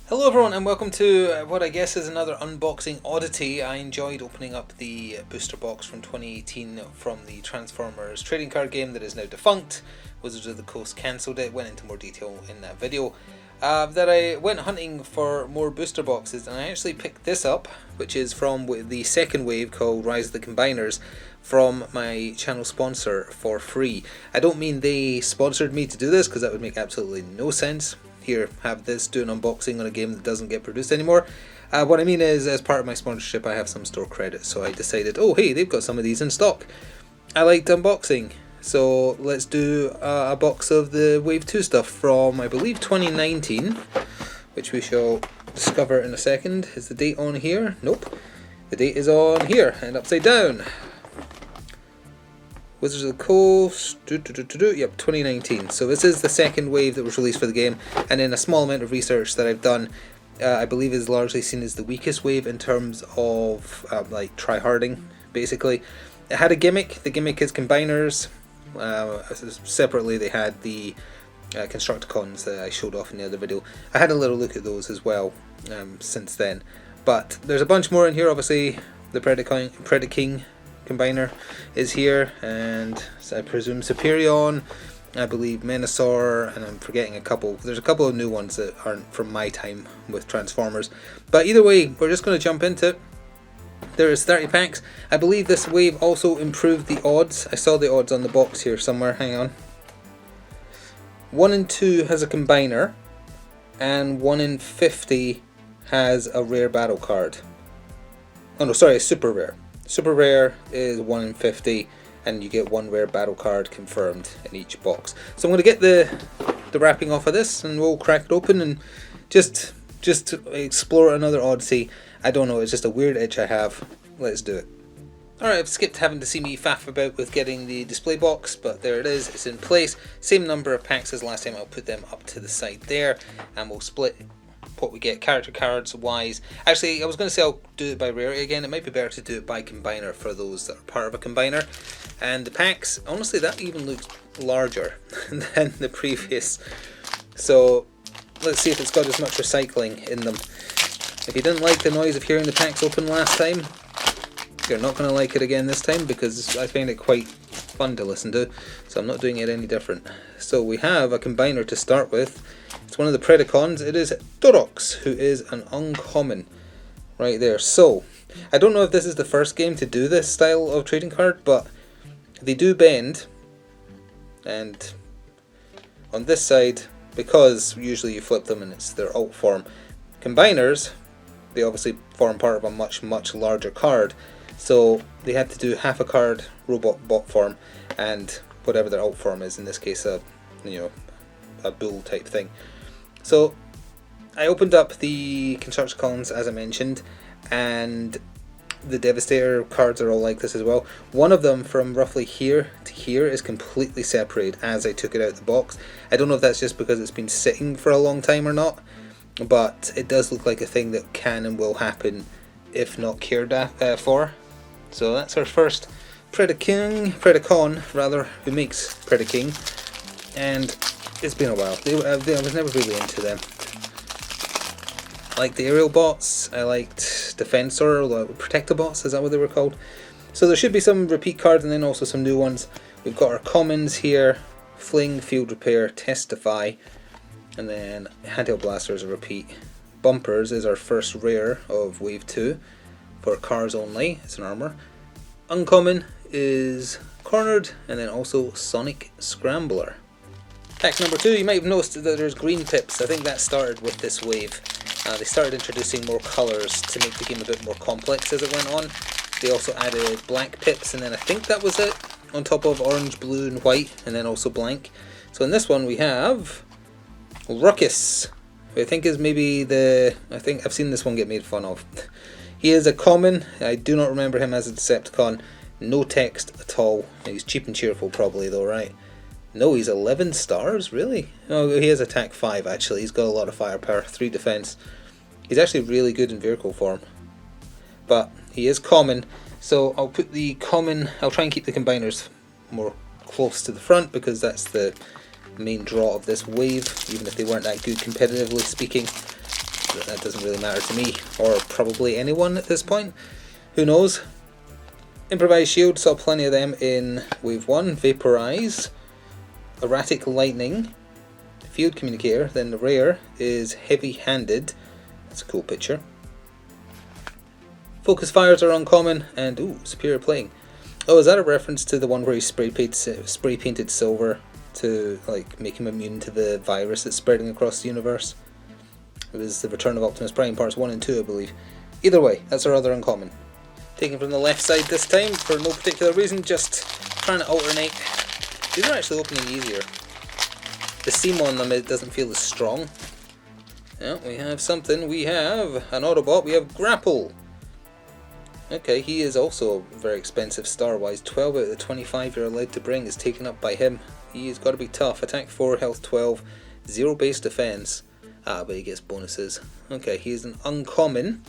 Hello everyone and welcome to what I guess is another unboxing oddity. I enjoyed opening up the booster box from 2018 from the Transformers trading card game that is now defunct. Wizards of the Coast cancelled it, went into more detail in that video. That I went hunting for more booster boxes and I actually picked this up, which is from the second wave called Rise of the Combiners, from my channel sponsor for free. I don't mean they sponsored me to do this because that would make absolutely no sense. Here, have this, do an unboxing on a game that doesn't get produced anymore. What I mean is, as part of my sponsorship, I have some store credit, so I decided, oh hey, they've got some of these in stock. I liked unboxing, so let's do a box of the Wave 2 stuff from, I believe, 2019, which we shall discover in a second. Is the date on here? Nope. The date is on here, and upside down. Wizards of the Coast, yep, 2019. So this is the second wave that was released for the game, and in a small amount of research that I've done, I believe is largely seen as the weakest wave in terms of like try-harding, basically. It had a gimmick. The gimmick is combiners. Separately, they had the Constructicons that I showed off in the other video. I had a little look at those as well since then. But there's a bunch more in here. Obviously, the Predaking Combiner is here, and so I presume Superion, I believe Menasor, and I'm forgetting a couple. There's a couple of new ones that aren't from my time with Transformers. But either way, we're just going to jump into it. There is 30 packs. I believe this wave also improved the odds. I saw the odds on the box here somewhere. Hang on. 1 in 2 has a Combiner, and 1 in 50 has a rare battle card. Oh no, sorry, a super rare. Super rare is 1 in 50, and you get 1 rare battle card confirmed in each box. So I'm going to get the wrapping off of this, and we'll crack it open and just explore another odyssey. I don't know, it's just a weird itch I have. Let's do it. Alright, I've skipped having to see me faff about with getting the display box, but there it is, it's in place. Same number of packs as last time. I'll put them up to the side there, and we'll split what we get character cards wise. Actually, I was going to say I'll do it by rarity again. It might be better to do it by combiner for those that are part of a combiner. And the packs, honestly, that even looks larger than the previous. So let's see if it's got as much recycling in them. If you didn't like the noise of hearing the packs open last time, you're not going to like it again this time, because I find it quite fun to listen to, so I'm not doing it any different. So we have a combiner to start with. It's one of the Predacons. It is Durox, who is an uncommon right there. So I don't know if this is the first game to do this style of trading card, but they do bend, and on this side, because usually you flip them and it's their alt form, combiners, they obviously form part of a much larger card, so they had to do half a card robot bot form and whatever their alt form is, in this case a bull type thing. So I opened up the Constructicons as I mentioned, and the Devastator cards are all like this as well. One of them from roughly here to here is completely separated as I took it out of the box. I don't know if that's just because it's been sitting for a long time or not, but it does look like a thing that can and will happen if not cared for. So that's our first Predacon rather, who makes Predaking, and it's been a while. I was never really into them. I liked the aerial bots, I liked Defensor, or Protectobots, is that what they were called? So there should be some repeat cards and then also some new ones. We've got our commons here: Fling, Field Repair, Testify, and then Handheld Blaster is a repeat. Bumpers is our first rare of Wave 2 for cars only, it's an armor. Uncommon is Cornered, and then also Sonic Scrambler. Pack number 2, you might have noticed that there's green pips. I think that started with this wave. They started introducing more colours to make the game a bit more complex as it went on. They also added black pips, and then I think that was it, on top of orange, blue and white, and then also blank. So in this one we have Ruckus, who I think is maybe I think I've seen this one get made fun of. He is a common. I do not remember him as a Decepticon. No text at all. He's cheap and cheerful probably though, right? No, he's 11 stars, really? Oh, he has attack 5 actually. He's got a lot of firepower, 3 defense. He's actually really good in vehicle form. But he is common, so I'll put the common, I'll try and keep the combiners more close to the front because that's the main draw of this wave, even if they weren't that good competitively speaking. that doesn't really matter to me, or probably anyone at this point. Who knows? Improvised Shield, saw plenty of them in Wave 1. Vaporize, Erratic Lightning, Field Communicator. Then the rare is Heavy Handed. That's a cool picture. Focus Fires are uncommon, and ooh, Superior Playing. Oh, is that a reference to the one where he spray painted silver to like make him immune to the virus that's spreading across the universe? It was the Return of Optimus Prime parts 1 and 2, I believe. Either way, that's our other uncommon. Taken from the left side this time for no particular reason, just trying to alternate. These are actually opening easier. The seam on them, it doesn't feel as strong. Yeah, we have something. We have an Autobot. We have Grapple. Okay, he is also very expensive star-wise. 12 out of the 25 you're allowed to bring is taken up by him. He's got to be tough. Attack 4, health 12, 0 base defense. Ah, but he gets bonuses. Okay, he's an uncommon.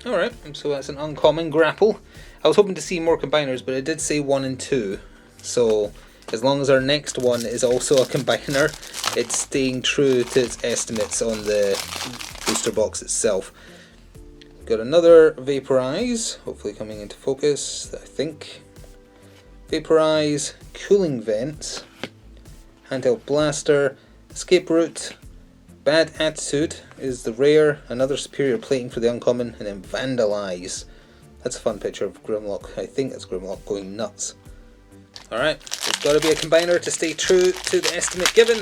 Alright, so that's an uncommon Grapple. I was hoping to see more combiners, but it did say 1 and 2. So, as long as our next one is also a combiner, it's staying true to its estimates on the booster box itself. Got another Vaporize, hopefully coming into focus, I think. Vaporize, Cooling Vent, Handheld Blaster, Escape Route, Bad Attitude is the rare, another Superior Plating for the uncommon, and then Vandalize. That's a fun picture of Grimlock. I think that's Grimlock going nuts. Alright, there's got to be a combiner to stay true to the estimate given.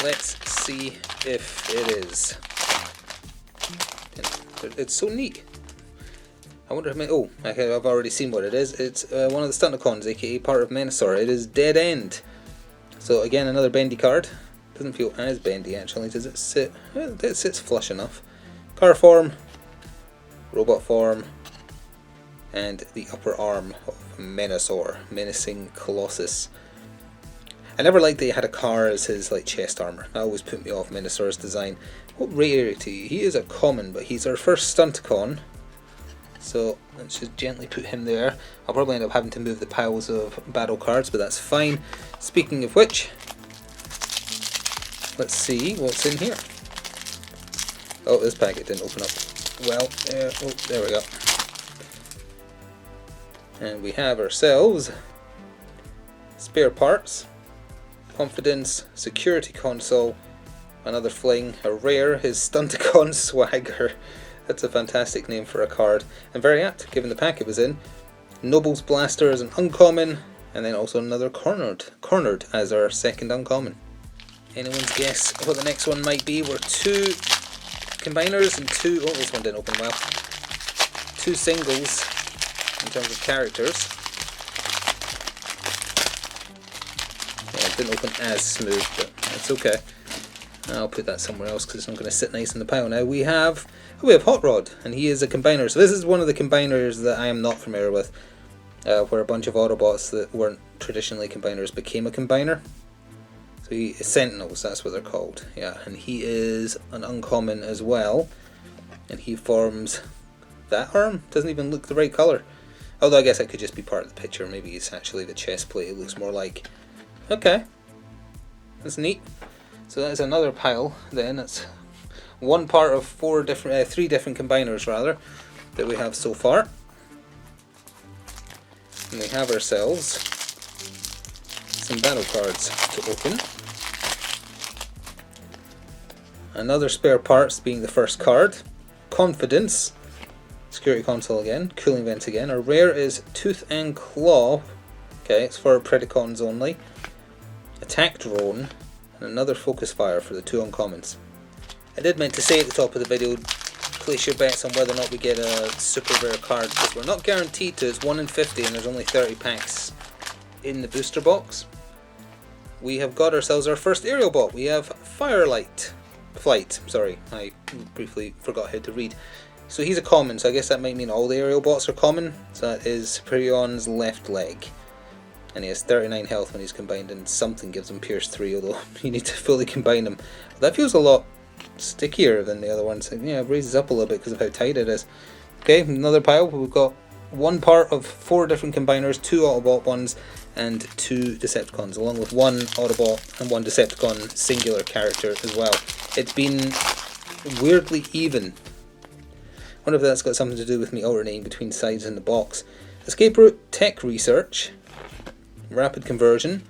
Let's see if it is. It's so neat. I wonder if I've already seen what it is. It's one of the Stunticons, aka part of Menasor. It is Dead End. So again, another bendy card. Doesn't feel as bendy actually. Does it sit? Well, it sits flush enough. Car form, robot form, and the upper arm of Menasor, Menacing Colossus. I never liked that he had a car as his like chest armor. That always put me off Menasor's design. What rarity? He is a common, but he's our first Stunticon. So let's just gently put him there. I'll probably end up having to move the piles of battle cards, but that's fine. Speaking of which, let's see what's in here. Oh, this packet didn't open up. Well, there we go. And we have ourselves spare parts, confidence, security console, another fling, a rare, his Stunticon Swagger. That's a fantastic name for a card, and very apt given the pack it was in. Noble's Blaster is an uncommon, and then also another Cornered as our second uncommon. Anyone's guess what the next one might be? We're 2 combiners and 2, oh, this one didn't open well, 2 singles in terms of characters. Yeah, it didn't open as smooth, but that's okay. I'll put that somewhere else because it's not going to sit nice in the pile now. We have Hot Rod, and he is a combiner. So this is one of the combiners that I am not familiar with, where a bunch of Autobots that weren't traditionally combiners became a combiner. So he is Sentinels, that's what they're called. Yeah, and he is an uncommon as well, and he forms that arm. Doesn't even look the right colour. Although I guess that could just be part of the picture. Maybe it's actually the chest plate. It looks more like. Okay, that's neat. So that's another pile. Then it's one part of 3 different combiners rather that we have so far. And we have ourselves some battle cards to open. Another spare parts being the first card. Confidence. Security console again. Cooling vent again. Our rare is Tooth and Claw. Okay, it's for Predacons only. Attack Drone. And another Focus Fire for the 2 uncommons. I did meant to say at the top of the video, place your bets on whether or not we get a super rare card, because we're not guaranteed to. It's 1 in 50 and there's only 30 packs in the booster box. We have got ourselves our first aerial bot. We have Flight, sorry, I briefly forgot how to read. So he's a common, so I guess that might mean all the aerial bots are common. So that is Superion's left leg. And he has 39 health when he's combined, and something gives him Pierce 3, although you need to fully combine him. That feels a lot stickier than the other ones. Yeah, it raises up a little bit because of how tight it is. Okay, another pile. We've got one part of 4 different combiners, 2 Autobot ones, and 2 Decepticons, along with 1 Autobot and 1 Decepticon singular character as well. It's been weirdly even. I wonder if that's got something to do with me alternating between sides in the box. Escape route, tech research, rapid conversion,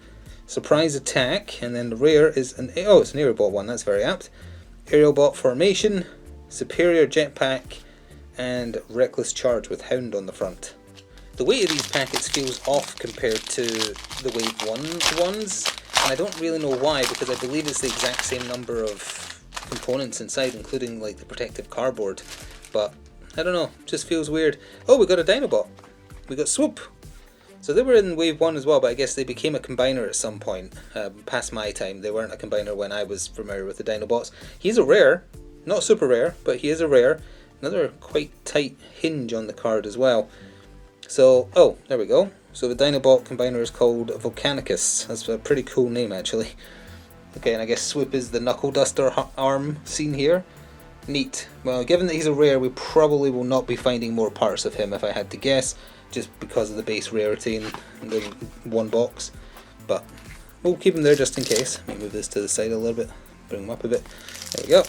surprise attack, and then the rare is it's an aerial bot one, that's very apt. Aerial bot formation, superior jetpack, and reckless charge with hound on the front. The weight of these packets feels off compared to the Wave 1 ones, and I don't really know why, because I believe it's the exact same number of components inside, including like the protective cardboard, but I don't know, just feels weird. Oh, we got a Dinobot. We got Swoop. So they were in Wave 1 as well, but I guess they became a combiner at some point, past my time. They weren't a combiner when I was familiar with the Dinobots. He's a rare, not super rare, but he is a rare. Another quite tight hinge on the card as well. So, oh, there we go. So the Dinobot combiner is called Volcanicus. That's a pretty cool name, actually. Okay, and I guess Swoop is the Knuckle Duster arm seen here. Neat. Well, given that he's a rare, we probably will not be finding more parts of him, if I had to guess, just because of the base rarity in the one box. But we'll keep him there just in case. Let me move this to the side a little bit, bring him up a bit. There we go.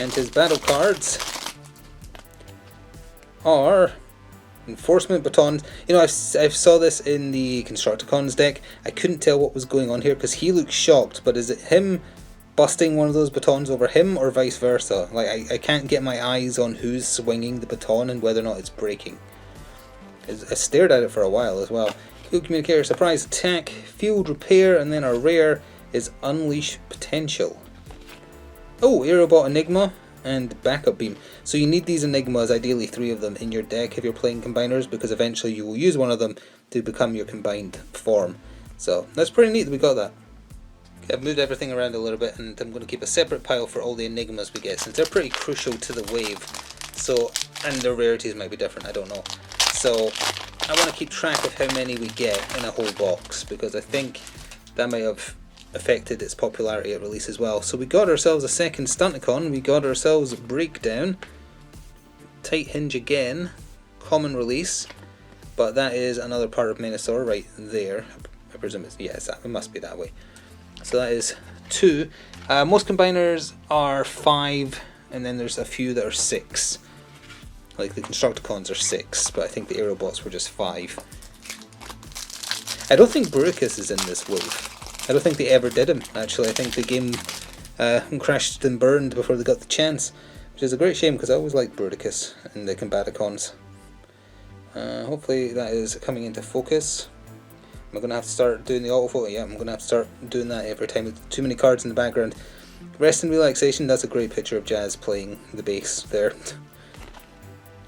And his battle cards are Enforcement Batons. You know, I saw this in the Constructicons deck. I couldn't tell what was going on here because he looks shocked, but is it him busting one of those batons over him or vice versa? Like, I can't get my eyes on who's swinging the baton and whether or not it's breaking. I stared at it for a while as well. Field Communicator, Surprise Attack, Field Repair, and then our rare is Unleash Potential. Oh, Aerobot Enigma and Backup Beam. So you need these Enigmas, ideally 3 of them, in your deck if you're playing combiners, because eventually you will use one of them to become your combined form. So that's pretty neat that we got that. Okay, I've moved everything around a little bit, and I'm going to keep a separate pile for all the Enigmas we get, since they're pretty crucial to the wave. So, and their rarities might be different, I don't know. So I want to keep track of how many we get in a whole box, because I think that might have affected its popularity at release as well. So we got ourselves a second Stunticon, we got ourselves Breakdown, Tight Hinge again, common release, but that is another part of Minosaur right there. I presume it's, yeah, it must be that way. So that is 2. Most combiners are 5, and then there's a few that are 6. Like the Constructicons are 6, but I think the Aerobots were just 5. I don't think Bruticus is in this wave. I don't think they ever did him, actually. I think the game crashed and burned before they got the chance, which is a great shame because I always liked Bruticus in the Combaticons. Hopefully that is coming into focus. Am I going to have to start doing the autophoto? Yeah, I'm going to have to start doing that every time with too many cards in the background. Rest and Relaxation, that's a great picture of Jazz playing the bass there.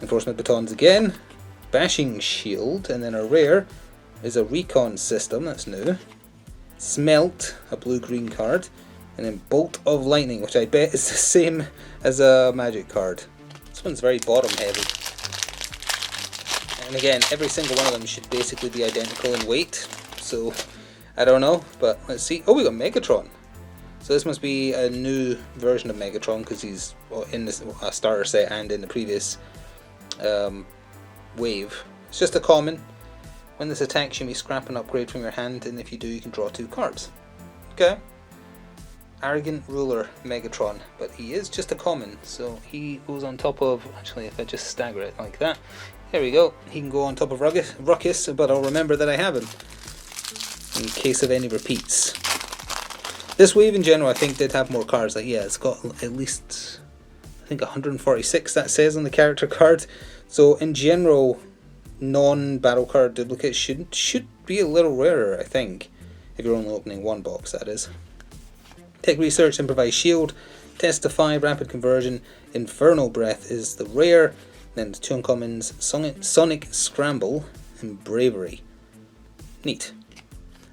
Enforcement Batons again. Bashing Shield, and then a rare is a Recon System, that's new. Smelt, a blue-green card, and then Bolt of Lightning, which I bet is the same as a Magic card. This one's very bottom heavy. And again, every single one of them should basically be identical in weight, so I don't know, but let's see. Oh, we got Megatron. So this must be a new version of Megatron, because he's in this starter set and in the previous wave. It's just a common. When this attacks, you may scrap an upgrade from your hand, and if you do, you can draw 2 cards. Okay. Arrogant Ruler Megatron, but he is just a common, so he goes on top of, actually if I just stagger it like that, there we go, he can go on top of Ruckus, but I'll remember that I have him, in case of any repeats. This wave in general I think did have more cards, like yeah, it's got at least, I think 146 that says on the character card, so in general, non-battle card duplicates should be a little rarer, I think, if you're only opening one box, that is. Tech Research, Improvise Shield, Testify, Rapid Conversion, Infernal Breath is the rare, then the 2 uncommons, Sonic Scramble, and Bravery. Neat.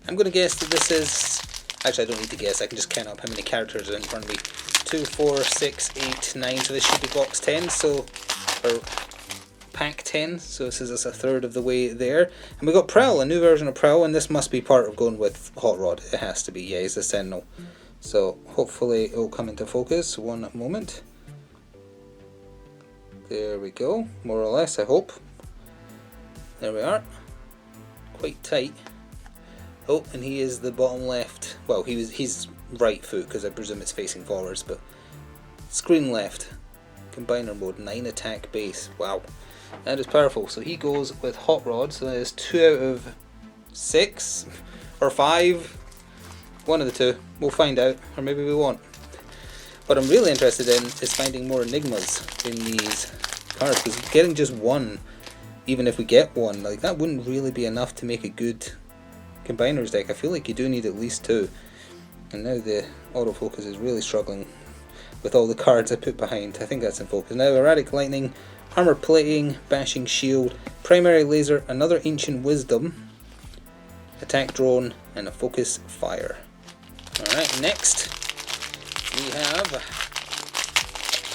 I'm going to guess that this is, actually I don't need to guess, I can just count up how many characters are in front of me. 2, 4, 6, 8, 9, so this should be box 10, so, or pack 10, so this is a third of the way there. And we got Prowl, a new version of Prowl, and this must be part of going with Hot Rod. It has to be, yeah, he's a Sentinel. So hopefully it will come into focus. One moment. There we go, more or less, I hope. There we are. Quite tight. Oh, and he is the bottom left. Well, he's right foot, because I presume it's facing forwards, but Screen left. Combiner mode, 9 attack base. Wow. That is powerful. So he goes with Hot Rod. So that is 2 out of 6 or 5. One of the two. We'll find out, or maybe we won't. What I'm really interested in is finding more enigmas in these cards, because getting just one, even if we get one, like that wouldn't really be enough to make a good combiners deck. I feel like you do need at least 2. And now the autofocus is really struggling with all the cards I put behind. I think that's in focus. Now Erratic Lightning, Armor Plating, Bashing Shield, Primary Laser, another Ancient Wisdom, Attack Drone, and a Focus Fire. Alright, next we have a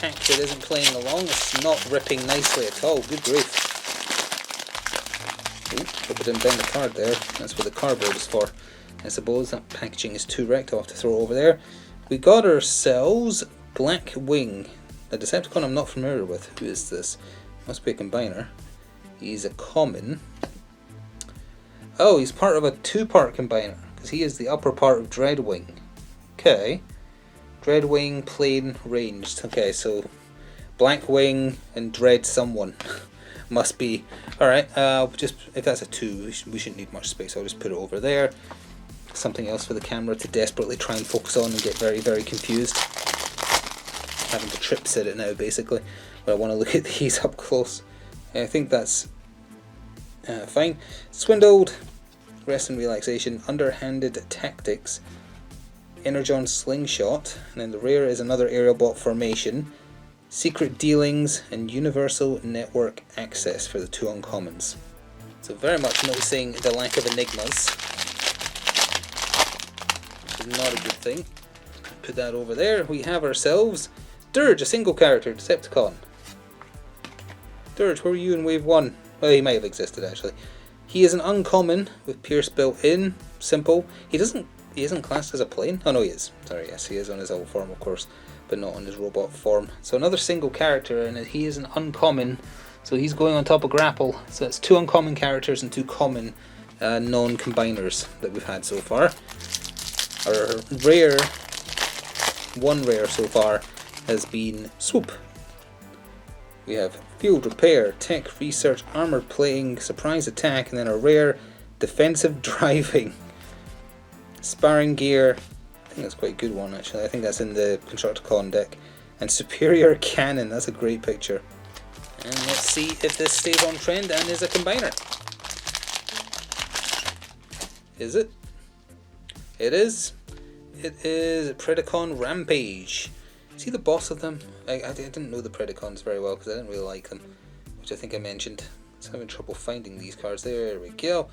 pack that isn't playing along. It's not ripping nicely at all. Good grief. Ooh, hope I didn't bend the card there. That's what the cardboard is for. I suppose that packaging is too wrecked. I'll have to throw it over there. We got ourselves Black Wing, a Decepticon I'm not familiar with. Who is this? Must be a combiner. He's a common. Oh, he's part of a 2-part combiner, because he is the upper part of Dreadwing. Okay. Dreadwing, plain, ranged. Okay, so Black Wing and Dread someone. Must be. Alright, just if that's a 2, we shouldn't need much space. I'll just put it over there. Something else for the camera to desperately try and focus on and get very, very confused. Having to trip sit it now, basically. But I want to look at these up close. I think that's fine. Swindled, Rest and Relaxation, Underhanded Tactics, Energon Slingshot, and then the rare is another Aerial Bot Formation, Secret Dealings, and Universal Network Access for the 2 uncommons. So very much noticing the lack of enigmas, which is not a good thing. Put that over there. We have ourselves Dirge, a single character Decepticon. Dirge, where were you in Wave 1? Well, he might have existed actually. He is an uncommon with Pierce built in. Simple. He isn't classed as a plane. Oh no, he is. Sorry, yes, he is on his old form, of course, but not on his robot form. So another single character, and he is an uncommon. So he's going on top of Grapple. So it's 2 uncommon characters and 2 common non-combiners that we've had so far. Our rare, one rare so far, has been Swoop. We have Field Repair, Tech Research, Armor Plating, Surprise Attack, and then a rare Defensive Driving. Sparring Gear, I think that's quite a good one actually. I think that's in the Constructicon deck. And Superior Cannon, that's a great picture. And let's see if this stays on trend and is a combiner. Is it? It is. It is Predacon Rampage. Is he the boss of them? I didn't know the Predacons very well because I didn't really like them, which I think I mentioned. I was having trouble finding these cards. There we go.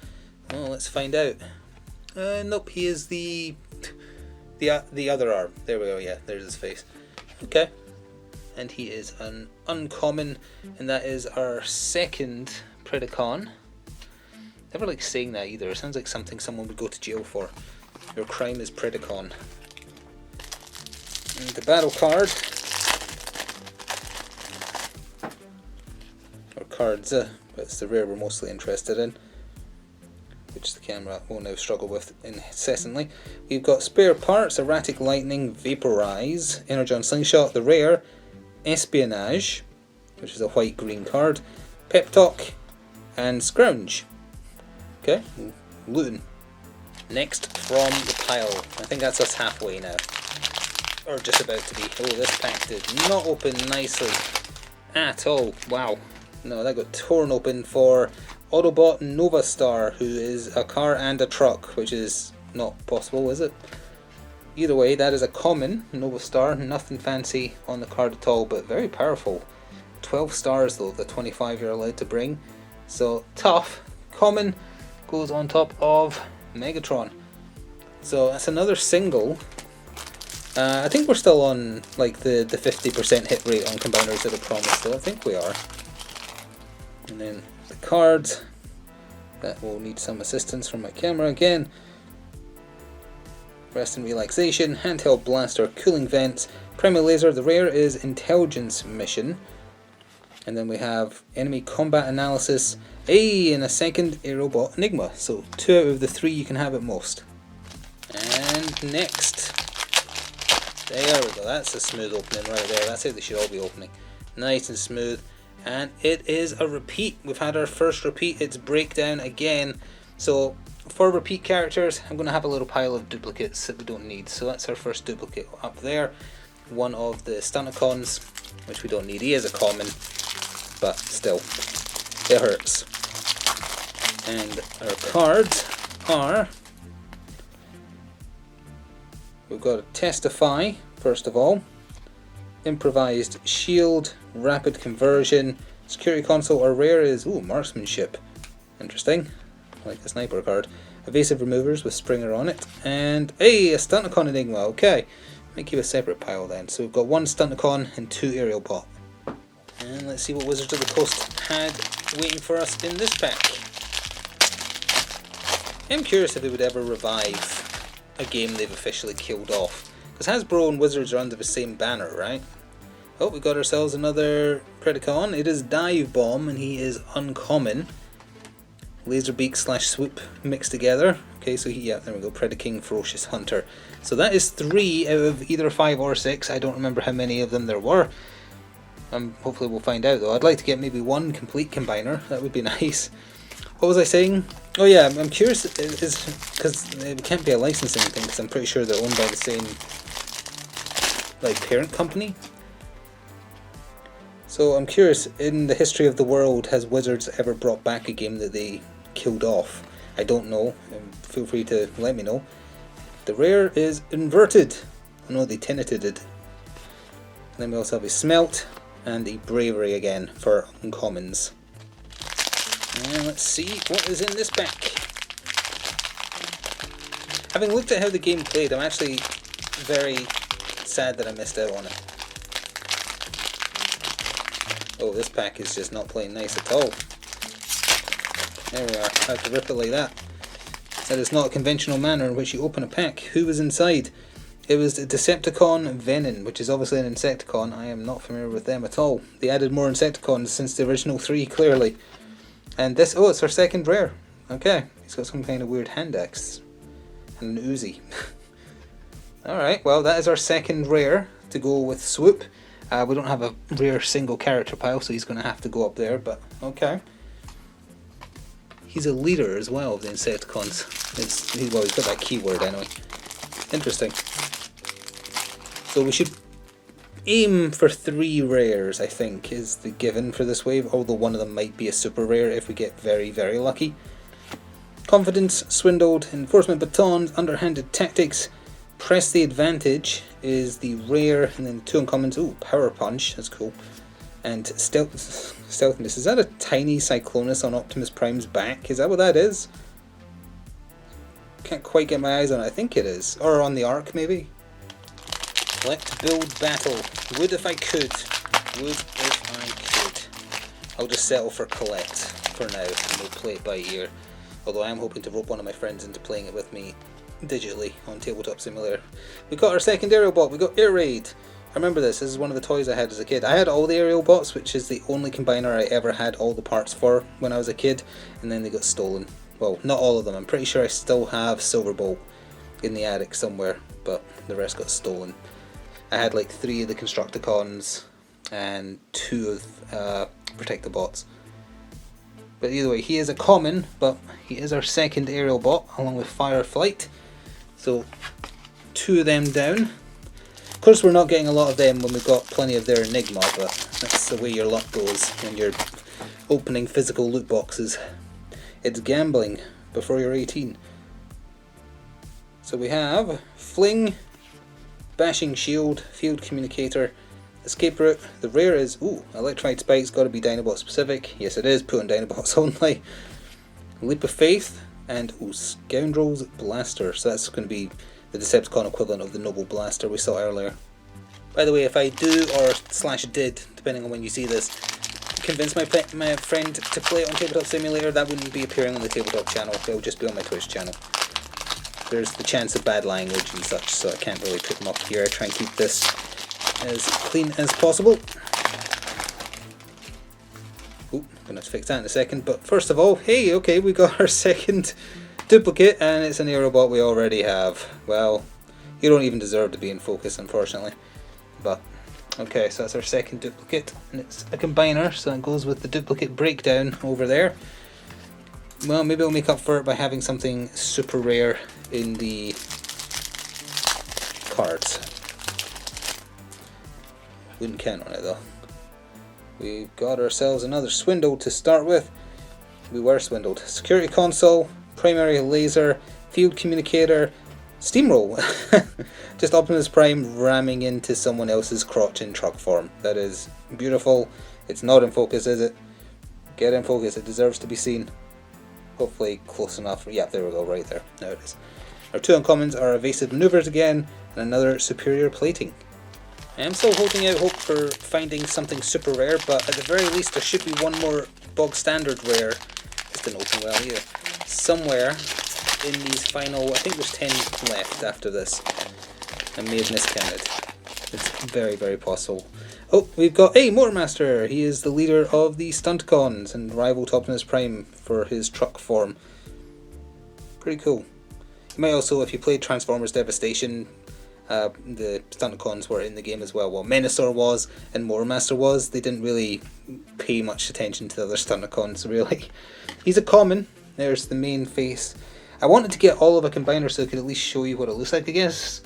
Well, let's find out. Nope, he is the other arm. There we go. Yeah, there's his face. Okay, and he is an uncommon, and that is our second Predacon. Never like saying that either. It sounds like something someone would go to jail for. Your crime is Predacon. And the battle card, or cards, but it's the rare we're mostly interested in, which the camera will now struggle with incessantly. We've got Spare Parts, Erratic Lightning, Vaporize, Energon Slingshot, the rare, Espionage, which is a white-green card, Pep Talk, and Scrounge. Okay, looting. Next from the pile. I think that's us halfway now. Or just about to be. Oh, this pack did not open nicely at all. Wow. No, that got torn open for Autobot Nova Star, who is a car and a truck, which is not possible, is it? Either way, that is a common Nova Star. Nothing fancy on the card at all, but very powerful. 12 stars though, the 25 you're allowed to bring. So tough. Common goes on top of Megatron. So that's another single. I think we're still on like the 50% hit rate on combiners that are promised, so I think we are. And then the cards that will need some assistance from my camera again. Rest and Relaxation, Handheld Blaster, Cooling Vents, Primal Laser. The rare is Intelligence Mission. And then we have Enemy Combat Analysis, and a second Aerobot Enigma. So 2 out of the 3 you can have at most. And next, There we go, that's a smooth opening right there. That's how they should all be opening. Nice and smooth. And it is a repeat. We've had our first repeat. It's breakdown again. So for repeat characters, I'm going to have a little pile of duplicates that we don't need. So that's our first duplicate up there. One of the Stunticons, which we don't need. He is a common, but still, it hurts. And our cards are... We've got a Testify, first of all. Improvised Shield, Rapid Conversion, Security Console, or rare is, Marksmanship. Interesting. I like the Sniper card. Evasive Removers with Springer on it. And, hey, a Stunticon Enigma, okay. Might keep a separate pile then. So we've got one Stunticon and two Aerial Bot. And let's see what Wizards of the Coast had waiting for us in this pack. I'm curious if they would ever revive a game they've officially killed off. Because Hasbro and Wizards are under the same banner, right? Oh, we got ourselves another Predacon. It is Dive Bomb, and he is uncommon. Laserbeak / Swoop mixed together. Okay, so yeah, there we go. Predaking Ferocious Hunter. So that is 3 out of either 5 or 6. I don't remember how many of them there were. Hopefully we'll find out though. I'd like to get maybe one complete combiner. That would be nice. What was I saying? Oh yeah, I'm curious, because it can't be a licensing thing, because I'm pretty sure they're owned by the same parent company. So I'm curious, in the history of the world, has Wizards ever brought back a game that they killed off? I don't know. Feel free to let me know. The rare is Inverted. I know they tinted it. And then we also have a Smelt and a Bravery again for uncommons. And let's see what is in this pack. Having looked at how the game played, I'm actually very sad that I missed out on it. Oh, this pack is just not playing nice at all. There we are, I have to rip it like that. That is not a conventional manner in which you open a pack. Who was inside? It was the Decepticon Venom, which is obviously an Insecticon. I am not familiar with them at all. They added more Insecticons since the original 3, clearly. And this, it's our second rare. Okay, he's got some kind of weird hand axe. And an Uzi. Alright, well that is our second rare to go with Swoop. We don't have a rare single character pile, so he's going to have to go up there, but okay. He's a leader as well of the Insecticons. He's got that keyword anyway. Interesting. So we should aim for 3 rares, I think, is the given for this wave, although one of them might be a super rare if we get very, very lucky. Confidence, Swindled, Enforcement Batons, Underhanded Tactics, Press the Advantage is the rare, and then 2 uncommons. Ooh, Power Punch, that's cool. And Stealthiness. Is that a tiny Cyclonus on Optimus Prime's back? Is that what that is? Can't quite get my eyes on it. I think it is. Or on the Ark, maybe? Collect, build, battle. Would if I could. Would if I could. I'll just settle for collect for now, and we'll play it by ear. Although I am hoping to rope one of my friends into playing it with me digitally on Tabletop Simulator. We got our second aerial bot. We got Air Raid. I remember this. This is one of the toys I had as a kid. I had all the aerial bots, which is the only combiner I ever had all the parts for when I was a kid, and then they got stolen. Well, not all of them. I'm pretty sure I still have Silverbolt in the attic somewhere, but the rest got stolen. I had like 3 of the Constructicons and 2 of Protect the Bots. But either way, he is a common, but he is our second aerial bot, along with Fireflight. So 2 of them down. Of course we're not getting a lot of them when we've got plenty of their Enigma, but that's the way your luck goes when you're opening physical loot boxes. It's gambling before you're 18. So we have Fling, Bashing Shield, Field Communicator, Escape Route. The rare is, Electrified Spike's got to be Dinobot specific. Yes it is, put on Dinobots only. Leap of Faith, and Scoundrel's Blaster. So that's going to be the Decepticon equivalent of the Noble Blaster we saw earlier. By the way, if I do or / did, depending on when you see this, convince my friend to play it on Tabletop Simulator, that wouldn't be appearing on the Tabletop channel, it would just be on my Twitch channel. There's the chance of bad language and such, so I can't really put them up here. I try and keep this as clean as possible. I'm going to fix that in a second, but first of all, hey, okay, we got our second duplicate, and it's an Aerobot we already have. Well, You don't even deserve to be in focus, unfortunately. But, okay, so that's our second duplicate, and it's a combiner, so it goes with the duplicate breakdown over there. Well, maybe I'll make up for it by having something super rare in the cards. Wouldn't count on it though. We've got ourselves another swindle to start with. We were swindled. Security console, primary laser, field communicator, steamroll. Just Optimus Prime ramming into someone else's crotch in truck form. That is beautiful. It's not in focus, is it? Get in focus, it deserves to be seen. Hopefully close enough. Yeah, there we go, right there. Now it is. Our two uncommons are evasive maneuvers again, and another superior plating. I am still holding out hope for finding something super rare, but at the very least there should be one more bog standard rare. This didn't open well either. Somewhere in these final, I think there's 10 left after this. I may have miscounted. It's very, very possible. Oh, we've got a Motormaster. He is the leader of the Stunticons and rival to Optimus Prime for his truck form. Pretty cool. You might also, if you played Transformers Devastation, the Stunticons were in the game as well. Well, Menasor was and Motormaster was. They didn't really pay much attention to the other Stunticons, really. He's a common. There's the main face. I wanted to get all of a combiner so I could at least show you what it looks like, I guess.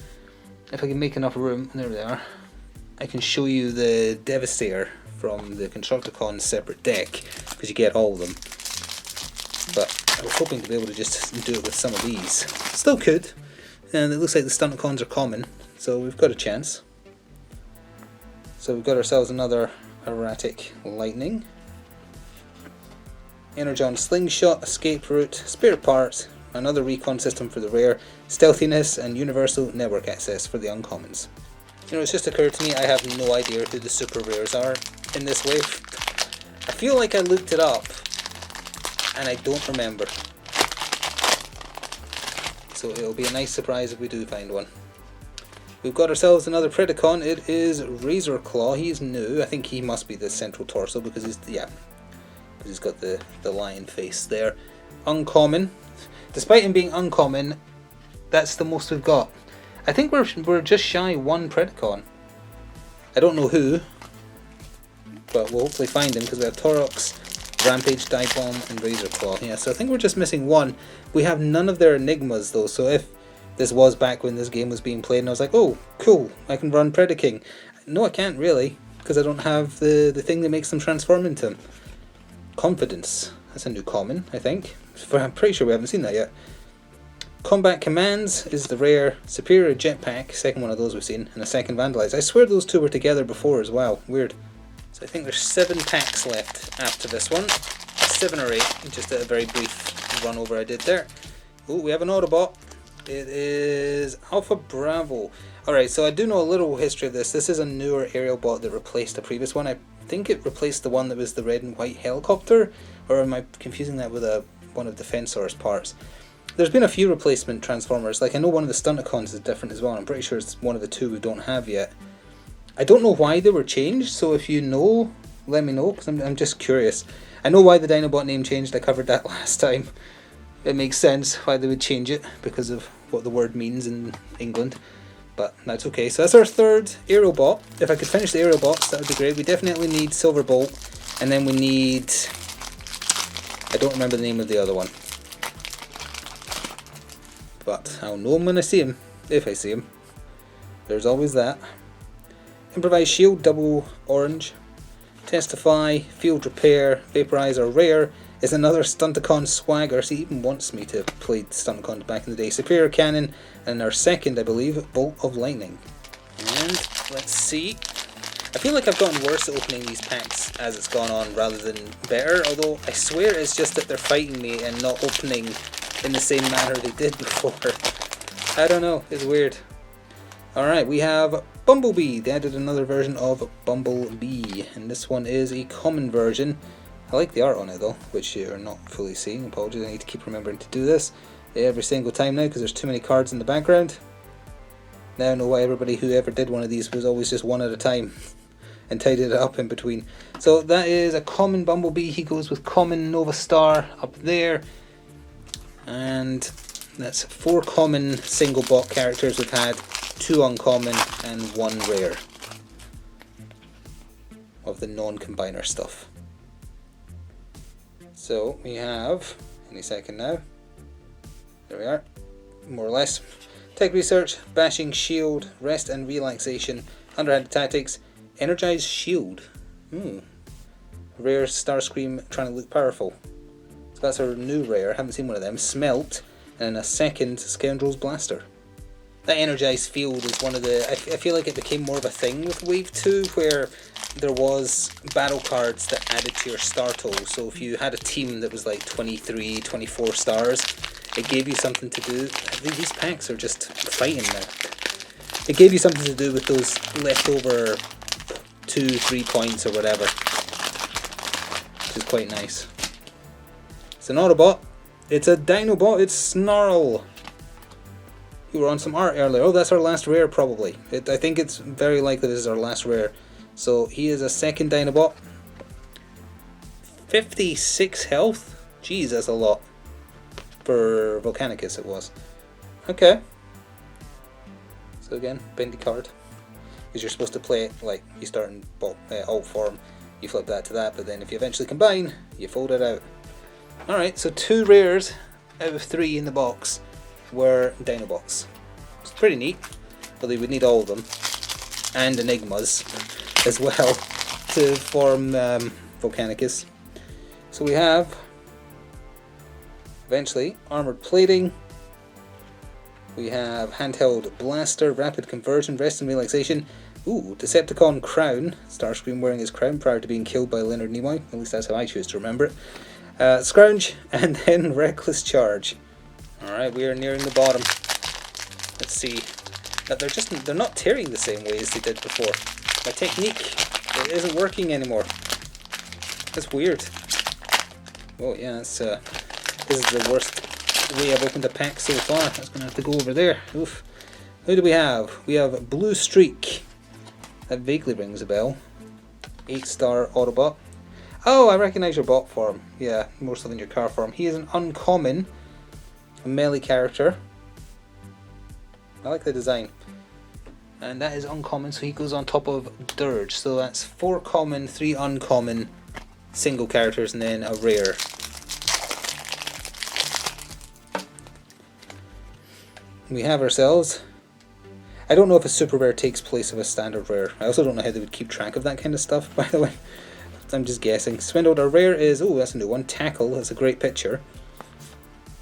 If I can make enough room. There they are. I can show you the Devastator from the Constructicons separate deck, because you get all of them. But I was hoping to be able to just do it with some of these. Still could. And it looks like the Stunticons are common, so we've got a chance. So we've got ourselves another erratic lightning. Energon slingshot, escape route, spare parts, another recon system for the rare, stealthiness, and universal network access for the uncommons. You know, it's just occurred to me I have no idea who the super rares are in this wave. I feel like I looked it up, and I don't remember. So it'll be a nice surprise if we do find one. We've got ourselves another Predacon. It is Razor Claw. He's new. I think he must be the central torso because he's got the lion face there. Uncommon. Despite him being uncommon, that's the most we've got. I think we're just shy one Predacon. I don't know who, but we'll hopefully find him because we have Torox, Rampage, Dive-Bomb, and Razor Claw. Yeah, so I think we're just missing one. We have none of their Enigmas though, so if this was back when this game was being played and I was like, oh, cool, I can run Predaking. No, I can't really, because I don't have the thing that makes them transform into them. Confidence. That's a new common, I think. I'm pretty sure we haven't seen that yet. Combat Commands is the rare Superior Jetpack, second one of those we've seen, and a second Vandalize. I swear those two were together before as well. Weird. So I think there's 7 packs left after this one. 7 or 8, just a very brief run over I did there. Oh, we have an Autobot. It is Alpha Bravo. Alright, so I do know a little history of this. This is a newer aerial bot that replaced a previous one. I think it replaced the one that was the red and white helicopter, or am I confusing that with one of Defensor's parts? There's been a few replacement Transformers. Like, I know one of the Stunticons is different as well. I'm pretty sure it's one of the two we don't have yet. I don't know why they were changed, so if you know, let me know, because I'm just curious. I know why the Dinobot name changed. I covered that last time. It makes sense why they would change it, because of what the word means in England. But that's okay. So that's our third Aerobot. If I could finish the Aerobots, that would be great. We definitely need Silverbolt, and then we need... I don't remember the name of the other one. But I'll know him when I see him, if I see him. There's always that. Improvised Shield, double orange. Testify, Field Repair, Vaporizer Rare is another Stunticon swagger. So he even wants me to play Stunticons back in the day. Superior Cannon, and our second, I believe, Bolt of Lightning. And let's see. I feel like I've gotten worse at opening these packs as it's gone on rather than better, although I swear it's just that they're fighting me and not opening in the same manner they did before. I don't know, it's weird. Alright, we have Bumblebee. They added another version of Bumblebee, and this one is a common version. I like the art on it though, which you're not fully seeing. Apologies, I need to keep remembering to do this every single time now because there's too many cards in the background. Now I know why everybody who ever did one of these was always just one at a time and tidied it up in between. So that is a common Bumblebee. He goes with common Nova Star up there. And that's 4 common single bot characters we've had. 2 uncommon and 1 rare of the non-combiner stuff. So we have, any second now, there we are, more or less. Tech Research, Bashing Shield, Rest and Relaxation, Underhanded Tactics, Energized Shield. Rare Starscream trying to look powerful. So that's our new rare, haven't seen one of them. Smelt, and a second Scoundrel's Blaster. That Energized Field is one of the, I feel like it became more of a thing with Wave 2, where there was battle cards that added to your star total. So if you had a team that was like 23, 24 stars, it gave you something to do. These packs are just fighting now. It gave you something to do with those leftover 2-3 points or whatever, which is quite nice. It's an Autobot. It's a Dinobot. It's Snarl. You were on some art earlier. Oh, that's our last rare probably. I think it's very likely this is our last rare. So he is a second Dinobot. 56 health? Jeez, that's a lot. For Volcanicus it was. Okay. So again, bendy card. Because you're supposed to play it like you start in alt form, you flip that to that, but then if you eventually combine, you fold it out. Alright, so 2 rares out of 3 in the box were Dinobots. It's pretty neat, but they would need all of them. And Enigmas as well to form Volcanicus. So we have eventually Armored Plating, we have Handheld Blaster, Rapid Conversion, Rest and Relaxation, Decepticon Crown, Starscream wearing his crown prior to being killed by Leonard Nimoy, at least that's how I choose to remember it, Scrounge, and then Reckless Charge. Alright, we are nearing the bottom. Let's see. Now they're not tearing the same way as they did before. My technique, it isn't working anymore. That's weird. Oh yeah, this is the worst way I've opened a pack so far. That's going to have to go over there. Oof. Who do we have? We have Blue Streak. That vaguely rings a bell. 8-star Autobot. Oh, I recognise your bot form. Yeah, more so than your car form. He is an uncommon, a melee character. I like the design. And that is uncommon, so he goes on top of Dirge. So that's 4 common, 3 uncommon, single characters, and then a rare. We have ourselves, I don't know if a super rare takes place of a standard rare. I also don't know how they would keep track of that kind of stuff, by the way. I'm just guessing. Swindled, our rare is, oh, that's a new one, Tackle. That's a great picture.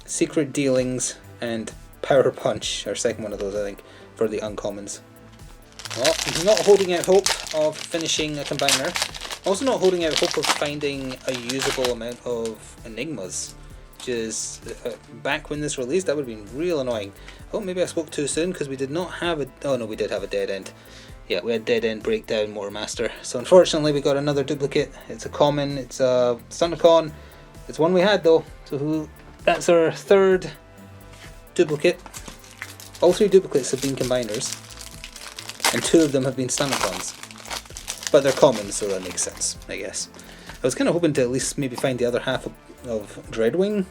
Secret Dealings and Power Punch, our second one of those, I think, for the uncommons. Well, I'm not holding out hope of finishing a combiner. I'm also not holding out hope of finding a usable amount of Enigmas. Which is, back when this released, that would have been real annoying. Oh, maybe I spoke too soon because we did not have a... Oh no, we did have a Dead End. Yeah, we had Dead End Breakdown Motormaster. So unfortunately we got another duplicate. It's a common, it's a Stunticon. It's one we had though. So that's our 3rd duplicate. All 3 duplicates have been combiners. And 2 of them have been Stunticons. But they're common, so that makes sense, I guess. I was kind of hoping to at least maybe find the other half of Dreadwing.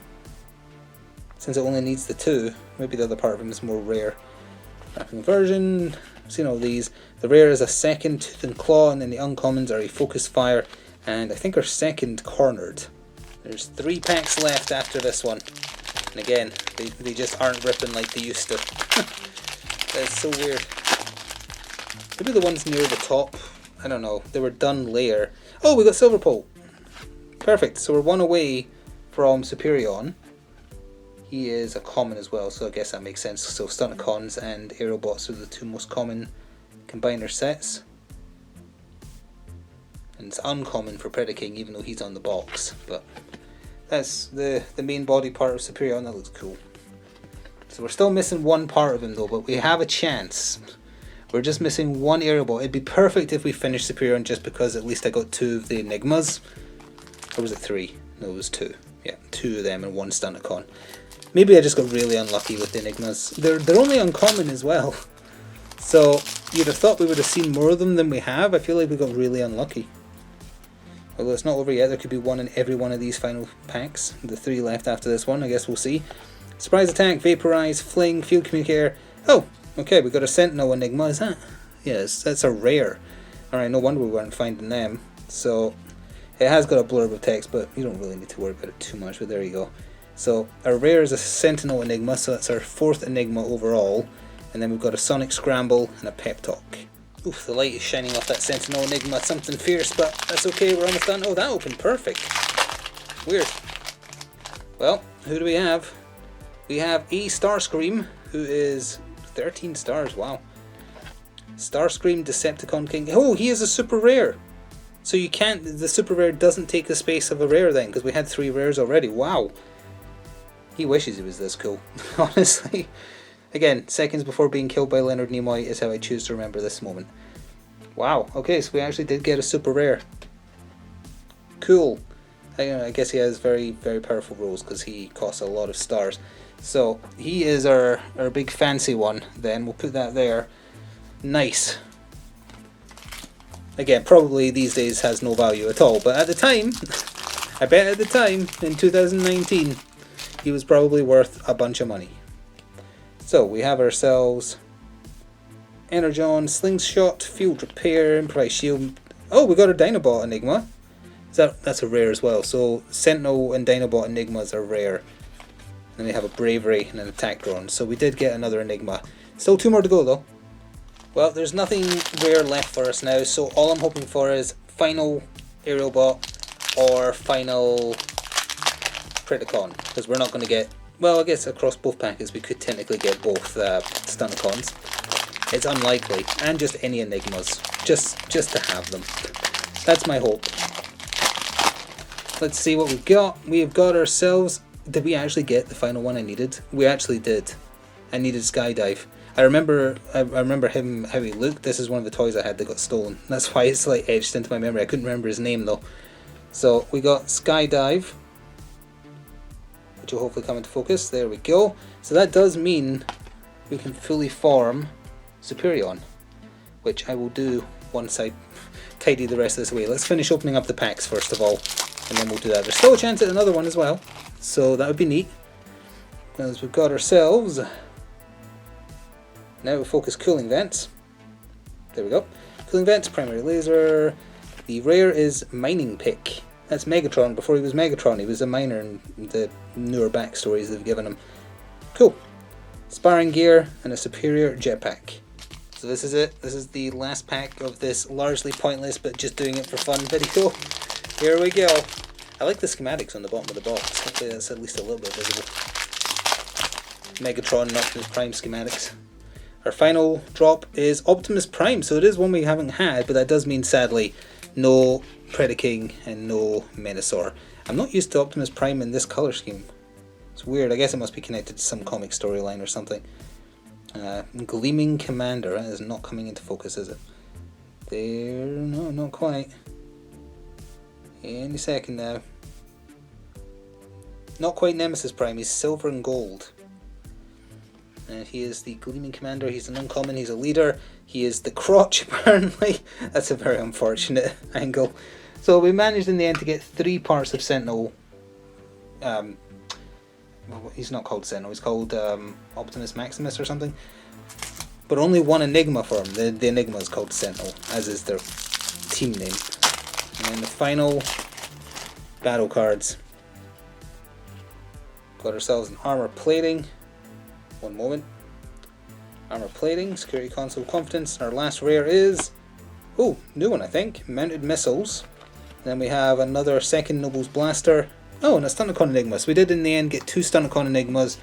Since it only needs the 2, maybe the other part of him is more rare. Rapid Conversion, I've seen all these. The rare is a second Tooth and Claw, and then the uncommons are a Focus Fire, and I think our second Cornered. There's 3 packs left after this one. And again, they just aren't ripping like they used to. That's so weird. Maybe the ones near the top, I don't know, they were done later. Oh, we got Silverpole! Perfect, so we're 1 away from Superion. He is a common as well, so I guess that makes sense. So Stunticons and Aerobots are the 2 most common combiner sets. And it's uncommon for Predaking, even though he's on the box. But that's the main body part of Superion. That looks cool. So we're still missing 1 part of him though, but we have a chance. We're just missing 1 Aerobot. It'd be perfect if we finished Superion just because at least I got 2 of the Enigmas. Or was it 3? No, it was 2. Yeah, 2 of them and 1 Stunticon. Maybe I just got really unlucky with the Enigmas. They're only uncommon as well. So you'd have thought we would have seen more of them than we have. I feel like we got really unlucky. Although it's not over yet. There could be 1 in every one of these final packs. The 3 left after this one. I guess we'll see. Surprise Attack, Vaporize, Fling, Field Communicator. Oh, Okay, we got a Sentinel Enigma. Is that? Yes, that's a rare. Alright, no wonder we weren't finding them. So, it has got a blurb of text, but you don't really need to worry about it too much, but there you go. So, our rare is a Sentinel Enigma, so that's our 4th Enigma overall. And then we've got a Sonic Scramble and a Pep Talk. Oof, the light is shining off that Sentinel Enigma. Something fierce, but that's okay, we're almost done. Oh, that opened perfect. Weird. Well, who do we have? We have a Starscream, who is 13 stars, wow. Starscream Decepticon King. Oh, he is a super rare. So you can't, the super rare doesn't take the space of a rare then, because we had 3 rares already. Wow. He wishes he was this cool, honestly. Again, seconds before being killed by Leonard Nimoy is how I choose to remember this moment. Wow, okay, so we actually did get a super rare. Cool. I guess he has very, very powerful rolls because he costs a lot of stars. So, he is our big fancy one then. We'll put that there. Nice. Again, probably these days has no value at all, but at the time, I bet at the time, in 2019, he was probably worth a bunch of money. So we have ourselves Energon, Slingshot, Field Repair, Improvised Shield. Oh, we got a Dinobot Enigma. That's a rare as well. So Sentinel and Dinobot Enigmas are rare. Then we have a Bravery and an Attack Drone. So we did get another Enigma. Still 2 more to go though. Well, there's nothing rare left for us now. So all I'm hoping for is final Aerial Bot or final Predacon. Because we're not going to get... Well, I guess across both packets we could technically get both Stunticons. It's unlikely, and just any Enigmas, just to have them. That's my hope. Let's see what we've got. We have got ourselves... Did we actually get the final one I needed? We actually did. I needed Skydive. I remember him, how he looked. This is one of the toys I had that got stolen. That's why it's like etched into my memory. I couldn't remember his name though. So we got Skydive, which will hopefully come into focus. There we go. So that does mean we can fully form Superion, which I will do once I tidy the rest of this away. Let's finish opening up the packs first of all, and then we'll do that. There's still a chance at another one as well, so that would be neat. As we've got ourselves, now we'll focus Cooling Vents. There we go. Cooling Vents, Primary Laser. The rare is Mining Pick. That's Megatron. Before he was Megatron, he was a miner in the newer backstories they've given him. Cool. Sparring Gear and a Superior Jetpack. So this is it. This is the last pack of this largely pointless but just doing it for fun video. Here we go. I like the schematics on the bottom of the box. Hopefully that's at least a little bit visible. Megatron and Optimus Prime schematics. Our final drop is Optimus Prime. So it is one we haven't had, but that does mean sadly no Predaking and no Menasor. I'm not used to Optimus Prime in this colour scheme. It's weird. I guess it must be connected to some comic storyline or something. Gleaming Commander. That is not coming into focus, is it? There. No, not quite. Any second now. Not quite Nemesis Prime. He's silver and gold. And he is the Gleaming Commander. He's an uncommon. He's a leader. He is the crotch, apparently. That's a very unfortunate angle. So we managed in the end to get 3 parts of Sentinel. He's not called Sentinel. He's called Optimus Maximus or something. But only 1 Enigma for him. The Enigma is called Sentinel, as is their team name. And then the final battle cards. Got ourselves an Armor Plating. One moment. Armor Plating, Security Console Confidence. Our last rare is... Oh, new one I think. Mounted Missiles. Then we have another second Noble's Blaster. Oh, and a Stunticon Enigma. So we did in the end get 2 Stunticon Enigmas,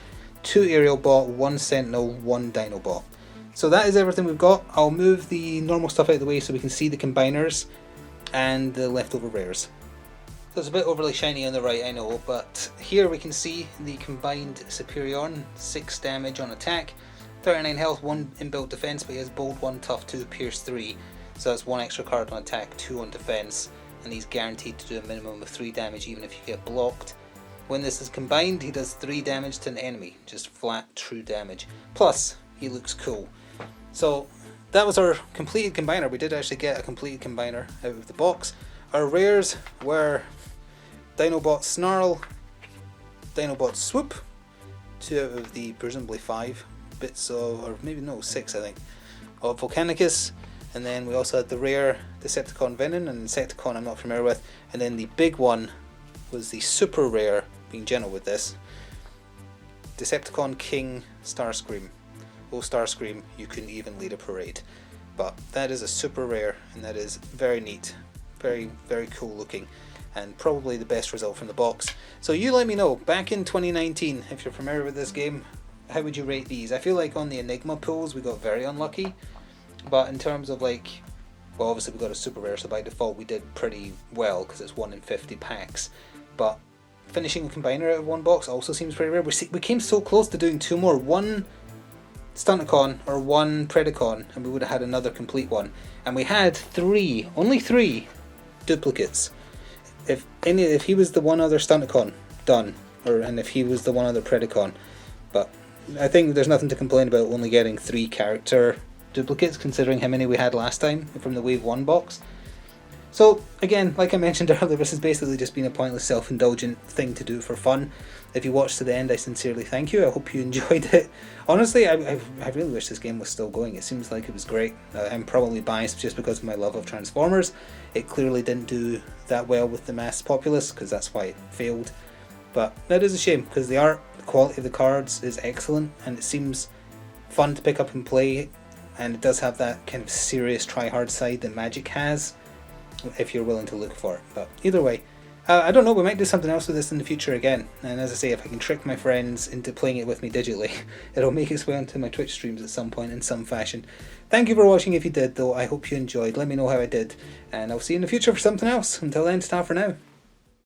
2 Aerial Bot, 1 Sentinel, 1 Dinobot. So that is everything we've got. I'll move the normal stuff out of the way so we can see the combiners and the leftover rares. So it's a bit overly shiny on the right, I know, but here we can see the combined Superion, 6 damage on attack, 39 health, 1 inbuilt defense, but he has Bold 1, Tough 2, Pierce 3, so that's 1 extra card on attack, 2 on defense, and he's guaranteed to do a minimum of 3 damage even if you get blocked. When this is combined, he does 3 damage to an enemy, just flat, true damage. Plus, he looks cool. So that was our completed combiner. We did actually get a completed combiner out of the box. Our rares were Dinobot Snarl, Dinobot Swoop, 2 out of the presumably 5 bits of, or maybe no, 6 I think, of Volcanicus. And then we also had the rare Decepticon Venom and Insecticon I'm not familiar with. And then the big one was the super rare, being gentle with this, Decepticon King Starscream. Oh Starscream, you couldn't even lead a parade. But that is a super rare, and that is very neat. Very, very cool looking, and probably the best result from the box. So you let me know, back in 2019, if you're familiar with this game, how would you rate these? I feel like on the Enigma pulls we got very unlucky, but in terms of like, well obviously we got a super rare, so by default we did pretty well because it's 1 in 50 packs, but finishing a combiner out of one box also seems pretty rare. We came so close to doing 2 more, 1 Stunticon or 1 Predacon, and we would have had another complete one, and we had only 3 duplicates. If he was the one other Stunticon, done, and if he was the one other Predacon. But I think there's nothing to complain about only getting 3 character duplicates, considering how many we had last time from the Wave 1 box. So again, like I mentioned earlier, this has basically just been a pointless self-indulgent thing to do for fun. If you watched to the end, I sincerely thank you. I hope you enjoyed it. Honestly, I really wish this game was still going. It seems like it was great. I'm probably biased just because of my love of Transformers. It clearly didn't do that well with the mass populace, because that's why it failed. But that is a shame, because the art, the quality of the cards is excellent, and it seems fun to pick up and play, and it does have that kind of serious try-hard side that Magic has, if you're willing to look for it. But either way, I don't know, we might do something else with this in the future again, and as I say, if I can trick my friends into playing it with me digitally, it'll make its way onto my Twitch streams at some point in some fashion. Thank you for watching if you did though, I hope you enjoyed, let me know how I did, and I'll see you in the future for something else. Until then, ta for now.